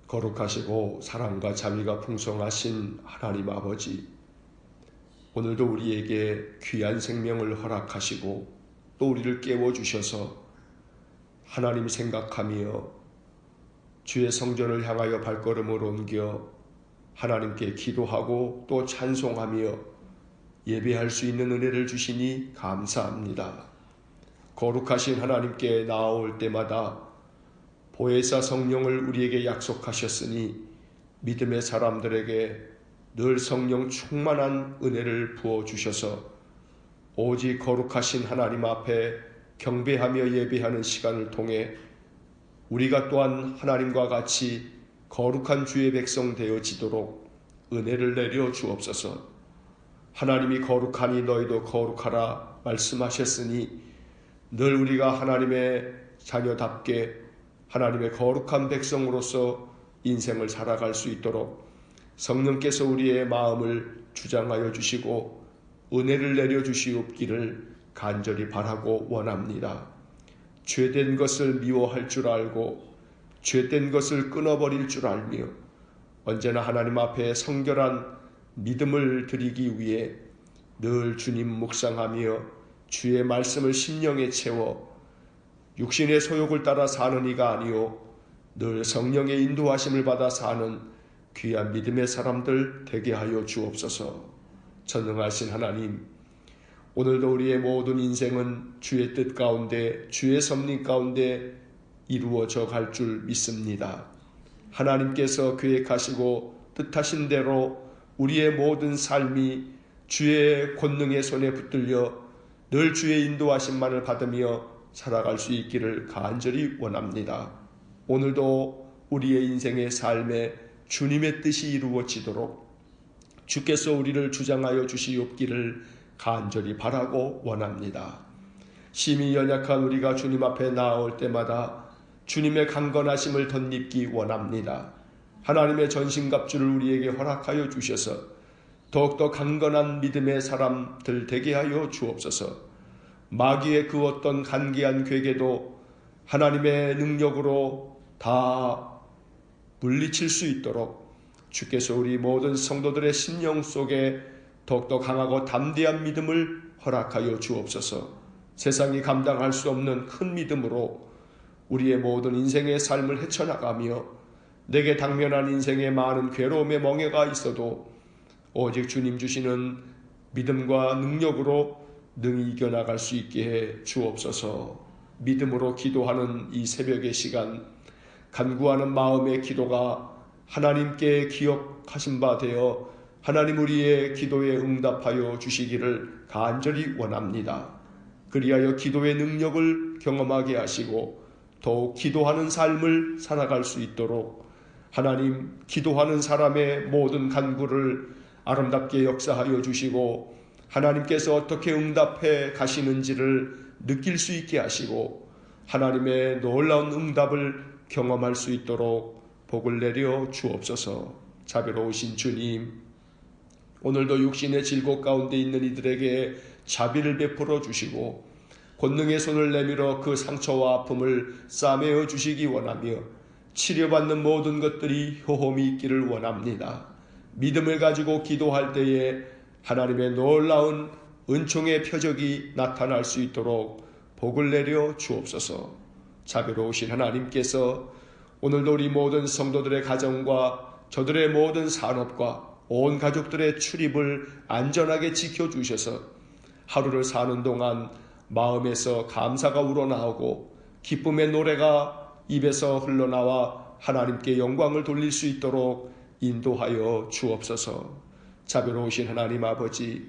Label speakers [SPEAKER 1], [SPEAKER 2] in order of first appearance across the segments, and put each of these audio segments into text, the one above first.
[SPEAKER 1] 거룩하시고 사랑과 자비가 풍성하신 하나님 아버지, 오늘도 우리에게 귀한 생명을 허락하시고 또 우리를 깨워주셔서 하나님 생각하며 주의 성전을 향하여 발걸음을 옮겨 하나님께 기도하고 또 찬송하며 예배할 수 있는 은혜를 주시니 감사합니다. 거룩하신 하나님께 나아올 때마다 보혜사 성령을 우리에게 약속하셨으니 믿음의 사람들에게 늘 성령 충만한 은혜를 부어주셔서 오직 거룩하신 하나님 앞에 경배하며 예배하는 시간을 통해 우리가 또한 하나님과 같이 거룩한 주의 백성 되어지도록 은혜를 내려 주옵소서. 하나님이 거룩하니 너희도 거룩하라 말씀하셨으니 늘 우리가 하나님의 자녀답게 하나님의 거룩한 백성으로서 인생을 살아갈 수 있도록 성령께서 우리의 마음을 주장하여 주시고 은혜를 내려 주시옵기를 간절히 바라고 원합니다. 죄된 것을 미워할 줄 알고 죄된 것을 끊어버릴 줄 알며 언제나 하나님 앞에 성결한 믿음을 드리기 위해 늘 주님 묵상하며 주의 말씀을 심령에 채워 육신의 소욕을 따라 사는 이가 아니요 늘 성령의 인도하심을 받아 사는 귀한 믿음의 사람들 되게 하여 주옵소서. 전능하신 하나님, 오늘도 우리의 모든 인생은 주의 뜻 가운데 주의 섭리 가운데 이루어져 갈 줄 믿습니다. 하나님께서 계획하시고 뜻하신 대로 우리의 모든 삶이 주의 권능의 손에 붙들려 늘 주의 인도하심만을 받으며 살아갈 수 있기를 간절히 원합니다. 오늘도 우리의 인생의 삶에 주님의 뜻이 이루어지도록 주께서 우리를 주장하여 주시옵기를 간절히 바라고 원합니다. 심히 연약한 우리가 주님 앞에 나아올 때마다 주님의 강건하심을 덧입기 원합니다. 하나님의 전신갑주를 우리에게 허락하여 주셔서 더욱더 강건한 믿음의 사람들 되게 하여 주옵소서. 마귀의 그 어떤 간계한 괴계도 하나님의 능력으로 다 물리칠 수 있도록 주께서 우리 모든 성도들의 심령 속에 더욱더 강하고 담대한 믿음을 허락하여 주옵소서. 세상이 감당할 수 없는 큰 믿음으로 우리의 모든 인생의 삶을 헤쳐나가며 내게 당면한 인생의 많은 괴로움의 멍해가 있어도 오직 주님 주시는 믿음과 능력으로 능히 이겨나갈 수 있게 해 주옵소서. 믿음으로 기도하는 이 새벽의 시간, 간구하는 마음의 기도가 하나님께 기억하신 바 되어 하나님 우리의 기도에 응답하여 주시기를 간절히 원합니다. 그리하여 기도의 능력을 경험하게 하시고 더욱 기도하는 삶을 살아갈 수 있도록 하나님, 기도하는 사람의 모든 간구를 아름답게 역사하여 주시고 하나님께서 어떻게 응답해 가시는지를 느낄 수 있게 하시고 하나님의 놀라운 응답을 경험할 수 있도록 복을 내려 주옵소서. 자비로우신 주님, 오늘도 육신의 질곡 가운데 있는 이들에게 자비를 베풀어 주시고 권능의 손을 내밀어 그 상처와 아픔을 싸매어 주시기 원하며 치료받는 모든 것들이 효험이 있기를 원합니다. 믿음을 가지고 기도할 때에 하나님의 놀라운 은총의 표적이 나타날 수 있도록 복을 내려 주옵소서. 자비로우신 하나님께서 오늘도 우리 모든 성도들의 가정과 저들의 모든 산업과 온 가족들의 출입을 안전하게 지켜주셔서 하루를 사는 동안 마음에서 감사가 우러나오고 기쁨의 노래가 입에서 흘러나와 하나님께 영광을 돌릴 수 있도록 인도하여 주옵소서. 자비로우신 하나님 아버지,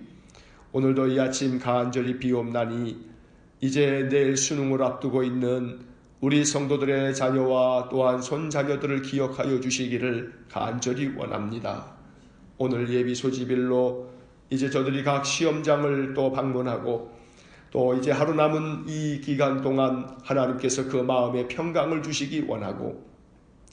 [SPEAKER 1] 오늘도 이 아침 간절히 비옵나니 이제 내일 수능을 앞두고 있는 우리 성도들의 자녀와 또한 손자녀들을 기억하여 주시기를 간절히 원합니다. 오늘 예비 소집일로 이제 저들이 각 시험장을 또 방문하고 또 이제 하루 남은 이 기간 동안 하나님께서 그 마음에 평강을 주시기 원하고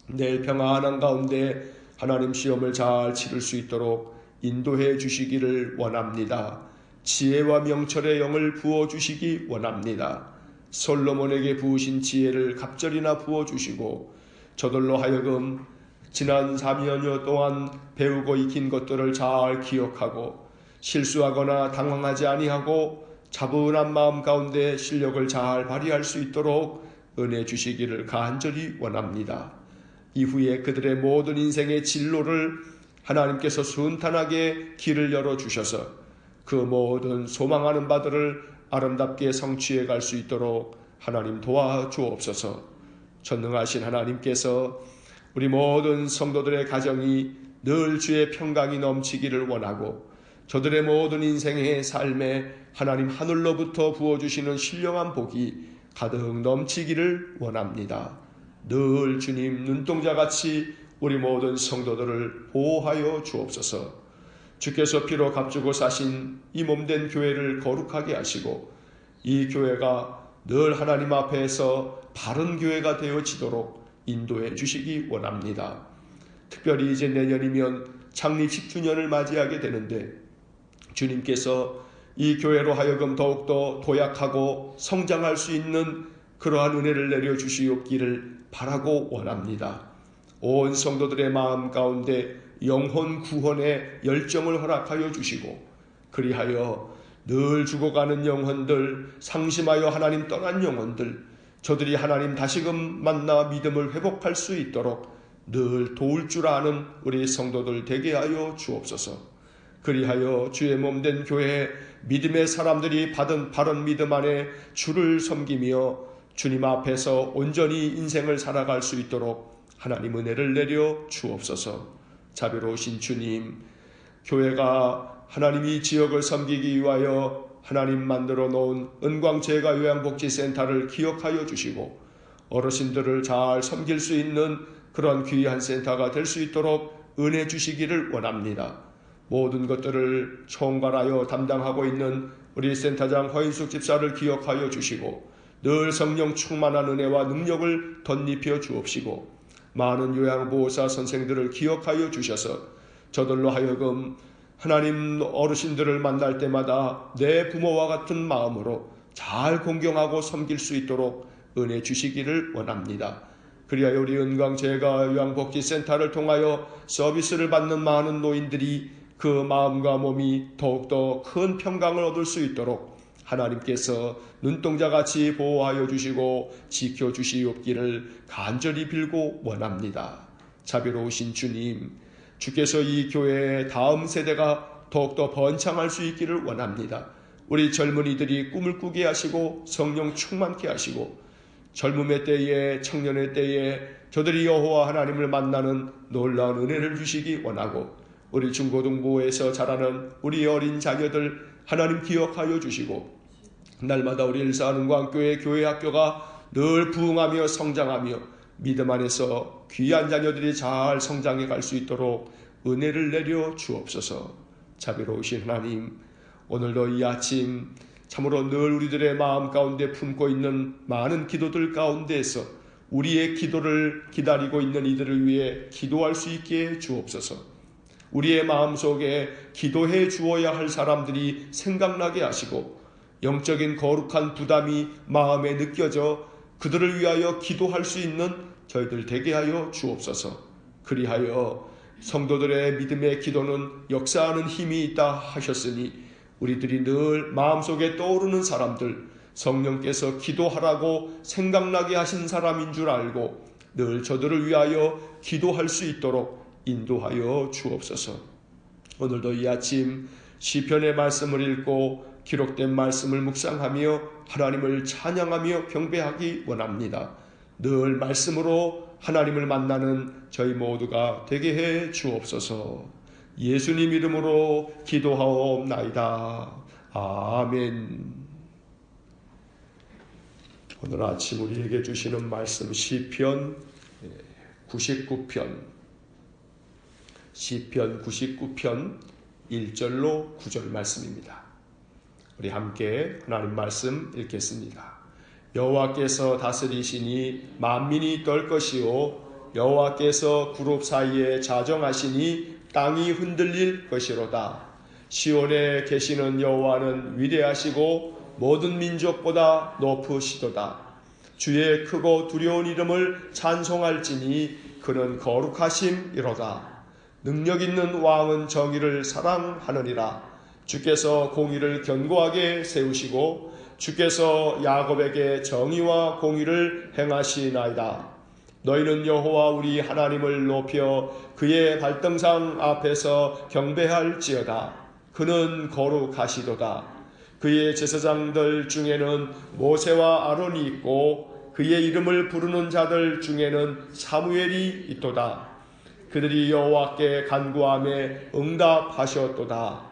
[SPEAKER 1] 내일 평안한 가운데 하나님 시험을 잘 치를 수 있도록 인도해 주시기를 원합니다. 지혜와 명철의 영을 부어주시기 원합니다. 솔로몬에게 부으신 지혜를 갑절이나 부어주시고 저들로 하여금 지난 3년여 동안 배우고 익힌 것들을 잘 기억하고 실수하거나 당황하지 아니하고 차분한 마음 가운데 실력을 잘 발휘할 수 있도록 은혜 주시기를 간절히 원합니다. 이후에 그들의 모든 인생의 진로를 하나님께서 순탄하게 길을 열어주셔서 그 모든 소망하는 바들을 아름답게 성취해 갈 수 있도록 하나님 도와주옵소서. 전능하신 하나님께서 우리 모든 성도들의 가정이 늘 주의 평강이 넘치기를 원하고 저들의 모든 인생의 삶에 하나님 하늘로부터 부어주시는 신령한 복이 가득 넘치기를 원합니다. 늘 주님 눈동자같이 우리 모든 성도들을 보호하여 주옵소서. 주께서 피로 값주고 사신 이 몸된 교회를 거룩하게 하시고 이 교회가 늘 하나님 앞에서 바른 교회가 되어지도록 인도해 주시기 원합니다. 특별히 이제 내년이면 창립 10주년을 맞이하게 되는데 주님께서 이 교회로 하여금 더욱더 도약하고 성장할 수 있는 그러한 은혜를 내려주시옵기를 바라고 원합니다. 온 성도들의 마음 가운데 영혼 구원의 열정을 허락하여 주시고 그리하여 늘 죽어가는 영혼들, 상심하여 하나님 떠난 영혼들, 저들이 하나님 다시금 만나 믿음을 회복할 수 있도록 늘 도울 줄 아는 우리 성도들 되게 하여 주옵소서. 그리하여 주의 몸된 교회 믿음의 사람들이 받은 바른 믿음 안에 주를 섬기며 주님 앞에서 온전히 인생을 살아갈 수 있도록 하나님 은혜를 내려 주옵소서. 자비로우신 주님, 교회가 하나님이 지역을 섬기기 위하여 하나님 만들어 놓은 은광재가요양복지센터를 기억하여 주시고 어르신들을 잘 섬길 수 있는 그런 귀한 센터가 될 수 있도록 은혜 주시기를 원합니다. 모든 것들을 총괄하여 담당하고 있는 우리 센터장 허인숙 집사를 기억하여 주시고 늘 성령 충만한 은혜와 능력을 덧입혀 주옵시고 많은 요양보호사 선생들을 기억하여 주셔서 저들로 하여금 하나님 어르신들을 만날 때마다 내 부모와 같은 마음으로 잘 공경하고 섬길 수 있도록 은혜 주시기를 원합니다. 그리하여 우리 은광재가요양복지센터를 통하여 서비스를 받는 많은 노인들이 그 마음과 몸이 더욱더 큰 평강을 얻을 수 있도록 하나님께서 눈동자같이 보호하여 주시고 지켜주시옵기를 간절히 빌고 원합니다. 자비로우신 주님, 주께서 이 교회의 다음 세대가 더욱더 번창할 수 있기를 원합니다. 우리 젊은이들이 꿈을 꾸게 하시고 성령 충만케 하시고 젊음의 때에 청년의 때에 저들이 여호와 하나님을 만나는 놀라운 은혜를 주시기 원하고 우리 중고등부에서 자라는 우리 어린 자녀들 하나님 기억하여 주시고 날마다 우리 일사은광교회 교회 학교가 늘 부흥하며 성장하며 믿음 안에서 귀한 자녀들이 잘 성장해 갈 수 있도록 은혜를 내려 주옵소서. 자비로우신 하나님, 오늘도 이 아침 참으로 늘 우리들의 마음 가운데 품고 있는 많은 기도들 가운데에서 우리의 기도를 기다리고 있는 이들을 위해 기도할 수 있게 주옵소서. 우리의 마음속에 기도해 주어야 할 사람들이 생각나게 하시고 영적인 거룩한 부담이 마음에 느껴져 그들을 위하여 기도할 수 있는 저희들 되게 하여 주옵소서. 그리하여 성도들의 믿음의 기도는 역사하는 힘이 있다 하셨으니 우리들이 늘 마음속에 떠오르는 사람들, 성령께서 기도하라고 생각나게 하신 사람인 줄 알고 늘 저들을 위하여 기도할 수 있도록 인도하여 주옵소서. 오늘도 이 아침 시편의 말씀을 읽고 기록된 말씀을 묵상하며 하나님을 찬양하며 경배하기 원합니다. 늘 말씀으로 하나님을 만나는 저희 모두가 되게 해 주옵소서. 예수님 이름으로 기도하옵나이다. 아멘. 오늘 아침 우리에게 주시는 말씀 시편 99편 99편 1절로 9절 말씀입니다. 우리 함께 하나님 말씀 읽겠습니다. 여호와께서 다스리시니 만민이 떨 것이요 여호와께서 구룹 사이에 자정하시니 땅이 흔들릴 것이로다. 시온에 계시는 여호와는 위대하시고 모든 민족보다 높으시도다. 주의 크고 두려운 이름을 찬송할지니 그는 거룩하심이로다. 능력 있는 왕은 정의를 사랑하느니라. 주께서 공의를 견고하게 세우시고 주께서 야곱에게 정의와 공의를 행하시나이다. 너희는 여호와 우리 하나님을 높여 그의 발등상 앞에서 경배할지어다. 그는 거룩하시도다. 그의 제사장들 중에는 모세와 아론이 있고 그의 이름을 부르는 자들 중에는 사무엘이 있도다. 그들이 여호와께 간구함에 응답하셨도다.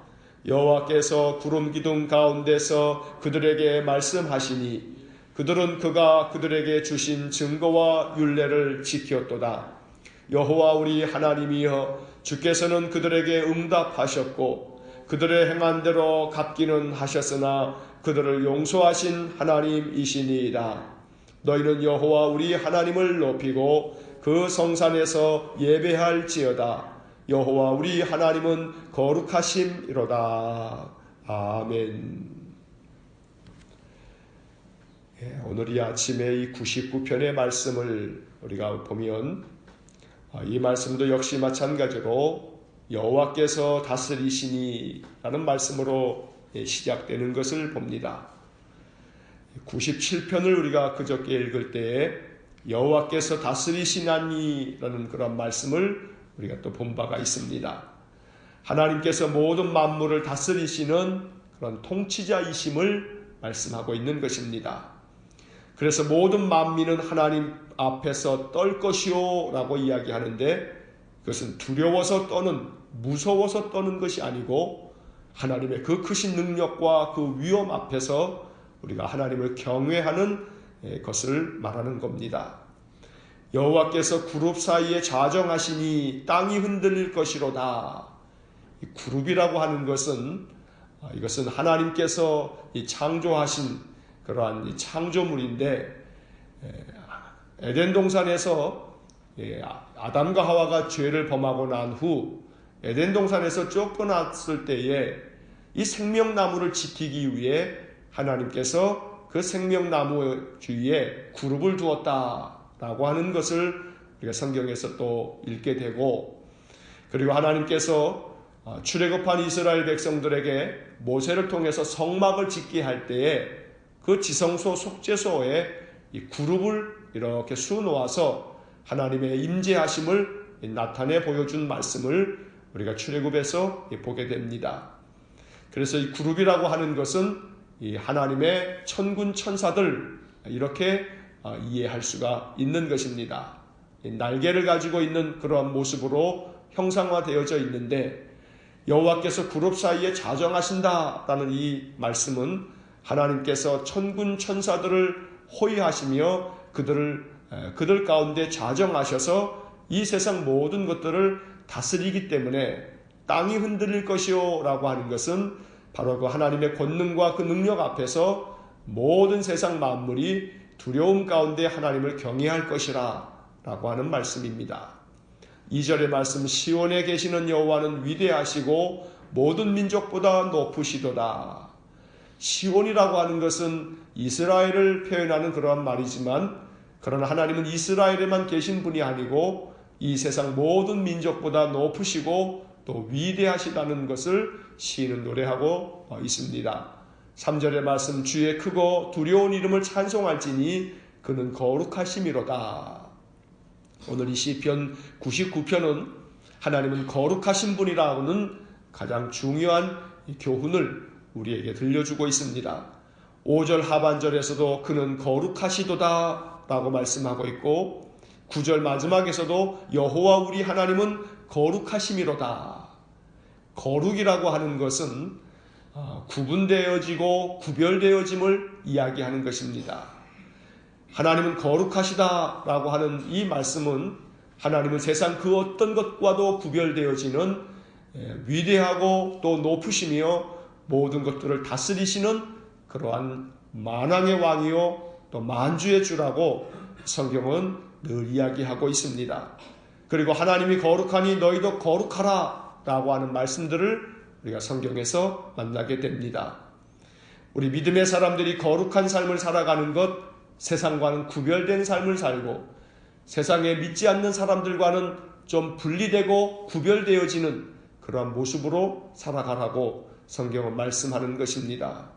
[SPEAKER 1] 여호와께서 구름 기둥 가운데서 그들에게 말씀하시니 그들은 그가 그들에게 주신 증거와 율례를 지켰도다. 여호와 우리 하나님이여, 주께서는 그들에게 응답하셨고 그들의 행한 대로 갚기는 하셨으나 그들을 용서하신 하나님이시니이다. 너희는 여호와 우리 하나님을 높이고 그 성산에서 예배할지어다. 여호와 우리 하나님은 거룩하심이로다. 아멘. 오늘 이 아침에 이 99편의 말씀을 우리가 보면 이 말씀도 역시 마찬가지로 여호와께서 다스리시니 라는 말씀으로 시작되는 것을 봅니다. 97편을 우리가 그저께 읽을 때에 여호와께서 다스리시나니 라는 그런 말씀을 우리가 또 본 바가 있습니다. 하나님께서 모든 만물을 다스리시는 그런 통치자이심을 말씀하고 있는 것입니다. 그래서 모든 만민은 하나님 앞에서 떨 것이요 라고 이야기하는데, 그것은 두려워서 떠는, 무서워서 떠는 것이 아니고 하나님의 그 크신 능력과 그 위엄 앞에서 우리가 하나님을 경외하는 것을 말하는 겁니다. 여호와께서 그룹 사이에 자정하시니 땅이 흔들릴 것이로다. 이 그룹이라고 하는 것은 이것은 하나님께서 창조하신 그러한 창조물인데, 에덴 동산에서 아담과 하와가 죄를 범하고 난 후 에덴 동산에서 쫓겨났을 때에 이 생명나무를 지키기 위해 하나님께서 그 생명나무 주위에 그룹을 두었다라고 하는 것을 우리가 성경에서 또 읽게 되고, 그리고 하나님께서 출애굽한 이스라엘 백성들에게 모세를 통해서 성막을 짓게 할 때에 그 지성소 속죄소에 이 그룹을 이렇게 수놓아서 하나님의 임재하심을 나타내 보여준 말씀을 우리가 출애굽에서 보게 됩니다. 그래서 이 그룹이라고 하는 것은 이 하나님의 천군 천사들, 이렇게 이해할 수가 있는 것입니다. 날개를 가지고 있는 그러한 모습으로 형상화되어져 있는데, 여호와께서 그룹 사이에 자정하신다라는 이 말씀은 하나님께서 천군 천사들을 호위하시며 그들 가운데 자정하셔서 이 세상 모든 것들을 다스리기 때문에 땅이 흔들릴 것이요 라고 하는 것은 바로 그 하나님의 권능과 그 능력 앞에서 모든 세상 만물이 두려움 가운데 하나님을 경외할 것이라 라고 하는 말씀입니다. 2절의 말씀, 시온에 계시는 여호와는 위대하시고 모든 민족보다 높으시도다. 시온이라고 하는 것은 이스라엘을 표현하는 그러한 말이지만, 그러나 하나님은 이스라엘에만 계신 분이 아니고 이 세상 모든 민족보다 높으시고 또 위대하시다는 것을 시인은 노래하고 있습니다. 3절의 말씀, 주의 크고 두려운 이름을 찬송할지니 그는 거룩하심이로다. 오늘 이 시편 99편은 하나님은 거룩하신 분이라는 가장 중요한 교훈을 우리에게 들려주고 있습니다. 5절 하반절에서도 그는 거룩하시도다 라고 말씀하고 있고, 9절 마지막에서도 여호와 우리 하나님은 거룩하심이로다. 거룩이라고 하는 것은 구분되어지고 구별되어짐을 이야기하는 것입니다. 하나님은 거룩하시다라고 하는 이 말씀은 하나님은 세상 그 어떤 것과도 구별되어지는 위대하고 또 높으시며 모든 것들을 다스리시는 그러한 만왕의 왕이요 또 만주의 주라고 성경은 늘 이야기하고 있습니다. 그리고 하나님이 거룩하니 너희도 거룩하라 라고 하는 말씀들을 우리가 성경에서 만나게 됩니다. 우리 믿음의 사람들이 거룩한 삶을 살아가는 것, 세상과는 구별된 삶을 살고 세상에 믿지 않는 사람들과는 좀 분리되고 구별되어지는 그러한 모습으로 살아가라고 성경은 말씀하는 것입니다.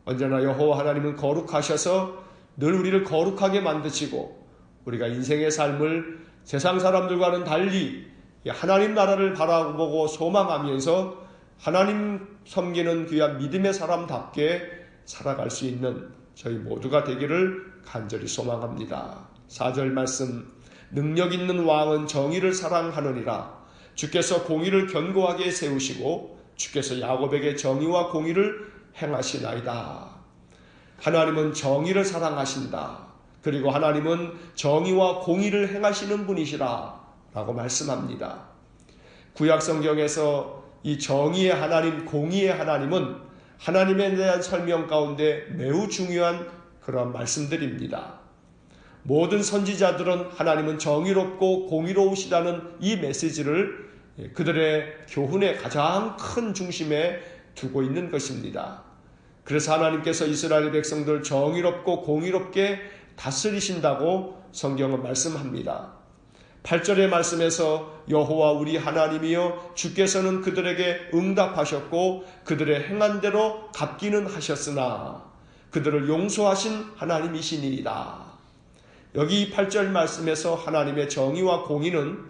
[SPEAKER 1] 언제나 여호와 하나님은 거룩하셔서 늘 우리를 거룩하게 만드시고 우리가 인생의 삶을 세상 사람들과는 달리 하나님 나라를 바라보고 소망하면서 하나님 섬기는 귀한 믿음의 사람답게 살아갈 수 있는 저희 모두가 되기를 간절히 소망합니다. 4절 말씀, 능력 있는 왕은 정의를 사랑하느니라. 주께서 공의를 견고하게 세우시고 주께서 야곱에게 정의와 공의를 행하시나이다. 하나님은 정의를 사랑하신다. 그리고 하나님은 정의와 공의를 행하시는 분이시라 라고 말씀합니다. 구약 성경에서 이 정의의 하나님, 공의의 하나님은 하나님에 대한 설명 가운데 매우 중요한 그런 말씀들입니다. 모든 선지자들은 하나님은 정의롭고 공의로우시다는 이 메시지를 그들의 교훈의 가장 큰 중심에 두고 있는 것입니다. 그래서 하나님께서 이스라엘 백성들 정의롭고 공의롭게 다스리신다고 성경은 말씀합니다. 8절의 말씀에서 여호와 우리 하나님이여 주께서는 그들에게 응답하셨고 그들의 행한 대로 갚기는 하셨으나 그들을 용서하신 하나님이시니이다. 여기 8절 말씀에서 하나님의 정의와 공의는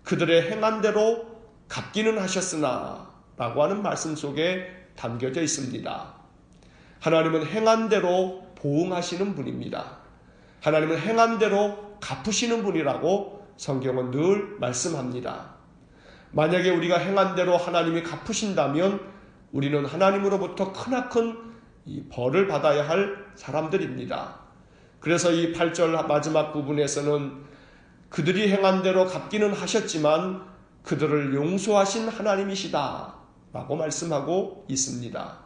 [SPEAKER 1] 그들의 행한 대로 갚기는 하셨으나 라고 하는 말씀 속에 담겨져 있습니다. 하나님은 행한 대로 보응하시는 분입니다. 하나님은 행한 대로 갚으시는 분이라고 성경은 늘 말씀합니다. 만약에 우리가 행한 대로 하나님이 갚으신다면 우리는 하나님으로부터 크나큰 이 벌을 받아야 할 사람들입니다. 그래서 이 8절 마지막 부분에서는 그들이 행한 대로 갚기는 하셨지만 그들을 용서하신 하나님이시다 라고 말씀하고 있습니다.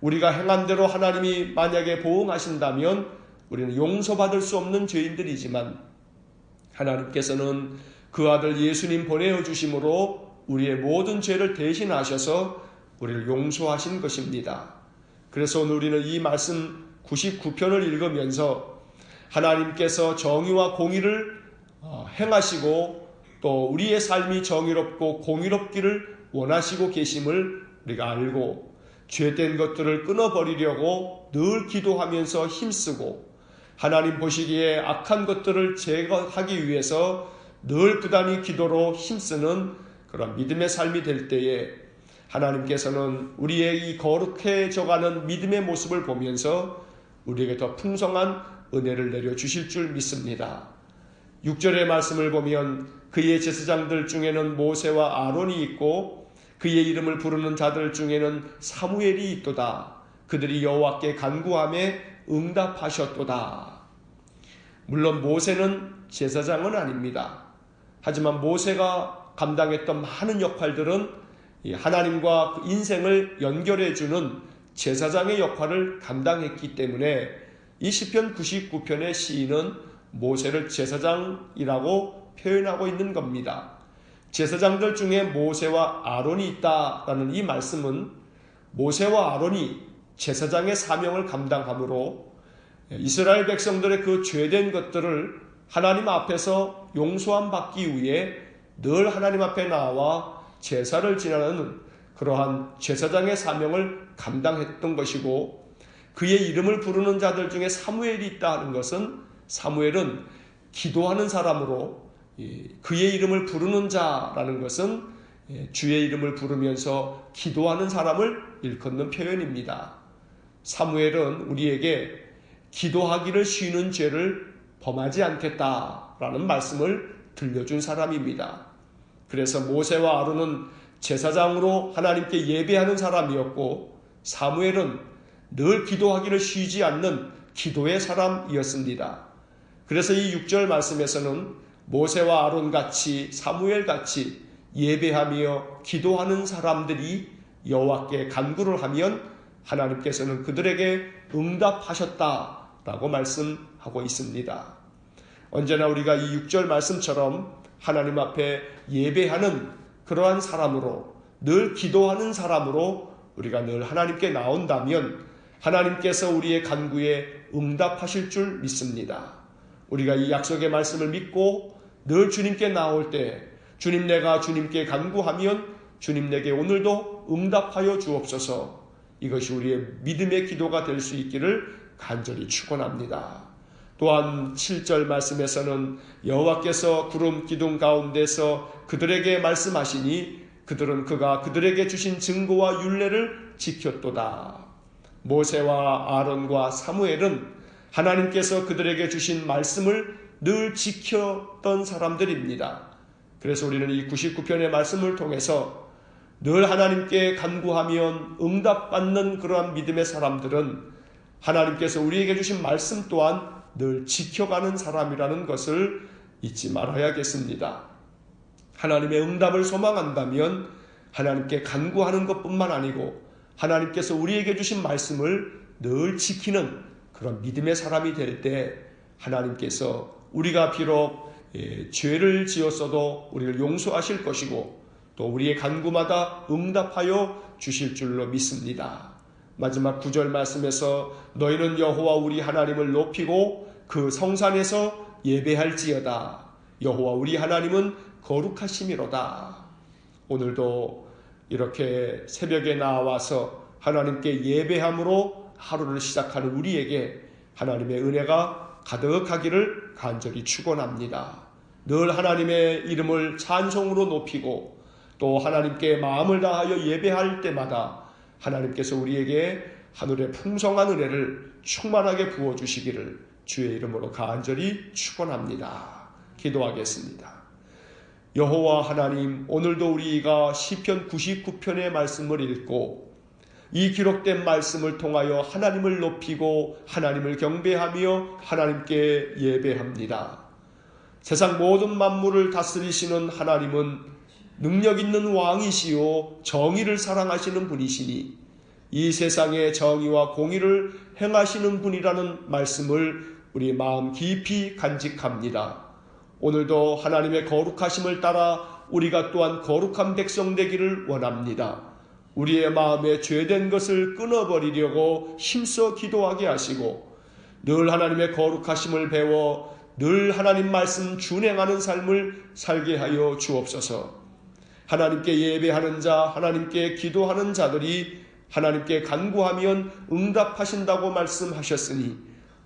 [SPEAKER 1] 우리가 행한 대로 하나님이 만약에 보응하신다면 우리는 용서받을 수 없는 죄인들이지만 하나님께서는 그 아들 예수님 보내어주심으로 우리의 모든 죄를 대신하셔서 우리를 용서하신 것입니다. 그래서 오늘 우리는 이 말씀 99편을 읽으면서 하나님께서 정의와 공의를 행하시고 또 우리의 삶이 정의롭고 공의롭기를 원하시고 계심을 우리가 알고 죄된 것들을 끊어버리려고 늘 기도하면서 힘쓰고 하나님 보시기에 악한 것들을 제거하기 위해서 늘 부단히 기도로 힘쓰는 그런 믿음의 삶이 될 때에 하나님께서는 우리의 이 거룩해져가는 믿음의 모습을 보면서 우리에게 더 풍성한 은혜를 내려주실 줄 믿습니다. 6절의 말씀을 보면 그의 제사장들 중에는 모세와 아론이 있고 그의 이름을 부르는 자들 중에는 사무엘이 있도다. 그들이 여호와께 간구하며 응답하셨도다. 물론 모세는 제사장은 아닙니다. 하지만 모세가 감당했던 많은 역할들은 하나님과 인생을 연결해주는 제사장의 역할을 감당했기 때문에 이 시편 99편의 시인은 모세를 제사장이라고 표현하고 있는 겁니다. 제사장들 중에 모세와 아론이 있다라는 이 말씀은 모세와 아론이 제사장의 사명을 감당함으로 이스라엘 백성들의 그 죄된 것들을 하나님 앞에서 용서함 받기 위해 늘 하나님 앞에 나와 제사를 지내는 그러한 제사장의 사명을 감당했던 것이고 그의 이름을 부르는 자들 중에 사무엘이 있다 하는 것은 사무엘은 기도하는 사람으로 그의 이름을 부르는 자라는 것은 주의 이름을 부르면서 기도하는 사람을 일컫는 표현입니다. 사무엘은 우리에게 기도하기를 쉬는 죄를 범하지 않겠다라는 말씀을 들려준 사람입니다. 그래서 모세와 아론은 제사장으로 하나님께 예배하는 사람이었고 사무엘은 늘 기도하기를 쉬지 않는 기도의 사람이었습니다. 그래서 이 6절 말씀에서는 모세와 아론같이 사무엘같이 예배하며 기도하는 사람들이 여호와께 간구를 하면 하나님께서는 그들에게 응답하셨다라고 말씀하고 있습니다. 언제나 우리가 이 6절 말씀처럼 하나님 앞에 예배하는 그러한 사람으로 늘 기도하는 사람으로 우리가 늘 하나님께 나온다면 하나님께서 우리의 간구에 응답하실 줄 믿습니다. 우리가 이 약속의 말씀을 믿고 늘 주님께 나올 때 주님 내가 주님께 간구하면 주님 내게 오늘도 응답하여 주옵소서. 이것이 우리의 믿음의 기도가 될 수 있기를 간절히 축원합니다. 또한 7절 말씀에서는 여호와께서 구름 기둥 가운데서 그들에게 말씀하시니 그들은 그가 그들에게 주신 증거와 율례를 지켰도다. 모세와 아론과 사무엘은 하나님께서 그들에게 주신 말씀을 늘 지켰던 사람들입니다. 그래서 우리는 이 99편의 말씀을 통해서 늘 하나님께 간구하면 응답받는 그러한 믿음의 사람들은 하나님께서 우리에게 주신 말씀 또한 늘 지켜가는 사람이라는 것을 잊지 말아야겠습니다. 하나님의 응답을 소망한다면 하나님께 간구하는 것뿐만 아니고 하나님께서 우리에게 주신 말씀을 늘 지키는 그런 믿음의 사람이 될 때 하나님께서 우리가 비록 죄를 지었어도 우리를 용서하실 것이고 또 우리의 간구마다 응답하여 주실 줄로 믿습니다. 마지막 9절 말씀에서 너희는 여호와 우리 하나님을 높이고 그 성산에서 예배할지어다. 여호와 우리 하나님은 거룩하심이로다. 오늘도 이렇게 새벽에 나와서 하나님께 예배함으로 하루를 시작하는 우리에게 하나님의 은혜가 가득하기를 간절히 축원합니다. 늘 하나님의 이름을 찬송으로 높이고 또 하나님께 마음을 다하여 예배할 때마다 하나님께서 우리에게 하늘의 풍성한 은혜를 충만하게 부어주시기를 주의 이름으로 간절히 축원합니다. 기도하겠습니다. 여호와 하나님, 오늘도 우리가 시편 99편의 말씀을 읽고 이 기록된 말씀을 통하여 하나님을 높이고 하나님을 경배하며 하나님께 예배합니다. 세상 모든 만물을 다스리시는 하나님은 능력 있는 왕이시요 정의를 사랑하시는 분이시니 이 세상의 정의와 공의를 행하시는 분이라는 말씀을 우리 마음 깊이 간직합니다. 오늘도 하나님의 거룩하심을 따라 우리가 또한 거룩한 백성 되기를 원합니다. 우리의 마음에 죄된 것을 끊어버리려고 힘써 기도하게 하시고 늘 하나님의 거룩하심을 배워 늘 하나님 말씀 준행하는 삶을 살게 하여 주옵소서. 하나님께 예배하는 자, 하나님께 기도하는 자들이 하나님께 간구하면 응답하신다고 말씀하셨으니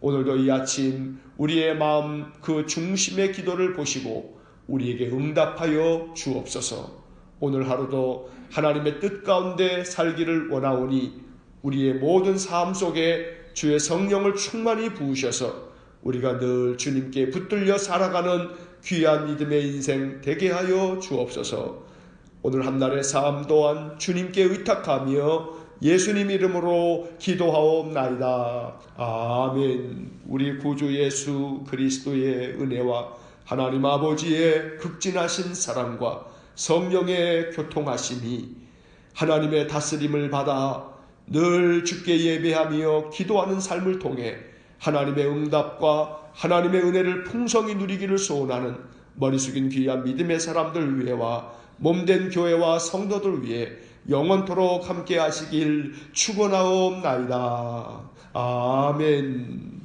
[SPEAKER 1] 오늘도 이 아침 우리의 마음 그 중심의 기도를 보시고 우리에게 응답하여 주옵소서. 오늘 하루도 하나님의 뜻 가운데 살기를 원하오니 우리의 모든 삶 속에 주의 성령을 충만히 부으셔서 우리가 늘 주님께 붙들려 살아가는 귀한 믿음의 인생 되게 하여 주옵소서. 오늘 한날의 삶 또한 주님께 의탁하며 예수님 이름으로 기도하옵나이다. 아멘. 우리 구주 예수 그리스도의 은혜와 하나님 아버지의 극진하신 사랑과 성령의 교통하심이 하나님의 다스림을 받아 늘 주께 예배하며 기도하는 삶을 통해 하나님의 응답과 하나님의 은혜를 풍성히 누리기를 소원하는 머리 숙인 귀한 믿음의 사람들 위해와 몸된 교회와 성도들 위해 영원토록 함께 하시길 축원하옵나이다. 아멘.